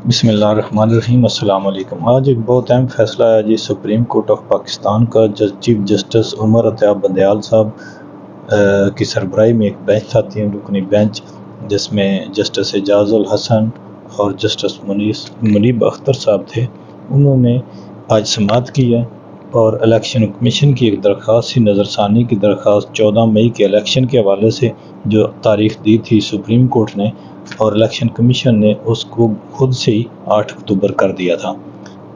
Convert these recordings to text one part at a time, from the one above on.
بسم اللہ الرحمن الرحیم۔ السلام علیکم۔ آج ایک بہت اہم فیصلہ ہے جی سپریم کورٹ آف پاکستان کا چیف جسٹس عمر اتیاب بندیال صاحب کی سربراہی میں ایک بینچ تھا، 3 رکنی بینچ، جس میں جسٹس اعجاز الحسن اور جسٹس منیب اختر صاحب تھے۔ انہوں نے آج سماعت کی ہے اور الیکشن کمیشن کی ایک درخواست سی، نظر ثانی کی درخواست 14 مئی کے الیکشن کے حوالے سے جو تاریخ دی تھی سپریم کورٹ نے، اور الیکشن کمیشن نے اس کو خود سے ہی 8 اکتوبر کر دیا تھا،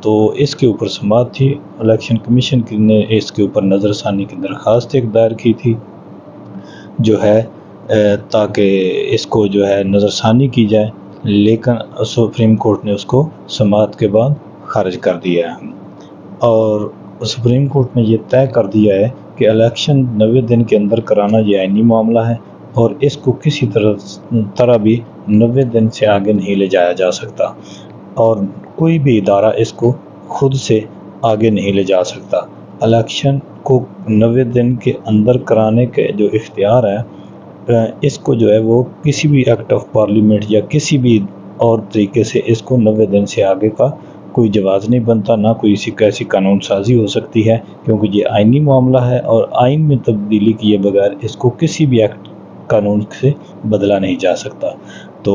تو اس کے اوپر سماعت تھی۔ الیکشن کمیشن نے اس کے اوپر نظر ثانی کی درخواست ایک دائر کی تھی جو ہے تاکہ اس کو جو ہے نظر ثانی کی جائے، لیکن سپریم کورٹ نے اس کو سماعت کے بعد خارج کر دیا ہے، اور سپریم کورٹ نے یہ طے کر دیا ہے کہ الیکشن 90 دن کے اندر کرانا یہ آئینی معاملہ ہے، اور اس کو کسی طرح بھی 90 دن سے آگے نہیں لے جایا جا سکتا، اور کوئی بھی ادارہ اس کو خود سے آگے نہیں لے جا سکتا۔ الیکشن کو 90 دن کے اندر کرانے کے جو اختیار ہے، اس کو جو ہے وہ کسی بھی ایکٹ آف پارلیمنٹ یا کسی بھی اور طریقے سے اس کو 90 دن سے آگے کا کوئی جواز نہیں بنتا، نہ کوئی ایسی قانون سازی ہو سکتی ہے، کیونکہ یہ آئینی معاملہ ہے، اور آئین میں تبدیلی کیے بغیر اس کو کسی بھی ایکٹ قانون سے بدلا نہیں جا سکتا۔ تو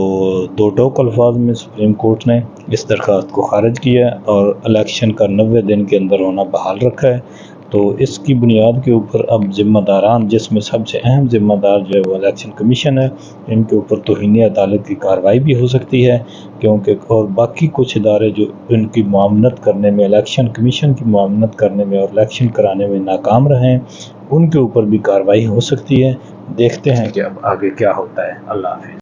2 ٹوک الفاظ میں سپریم کورٹ نے اس درخواست کو خارج کیا ہے اور الیکشن کا 90 دن کے اندر ہونا بحال رکھا ہے۔ تو اس کی بنیاد کے اوپر اب ذمہ داران، جس میں سب سے اہم ذمہ دار جو ہے وہ الیکشن کمیشن ہے، ان کے اوپر توہین عدالت کی کارروائی بھی ہو سکتی ہے، کیونکہ اور باقی کچھ ادارے جو ان کی معاونت کرنے میں، الیکشن کمیشن کی معاونت کرنے میں اور الیکشن کرانے میں ناکام رہے ہیں، ان کے اوپر بھی کارروائی ہو سکتی ہے۔ دیکھتے ہیں کہ اب آگے کیا ہوتا ہے۔ اللہ حافظ۔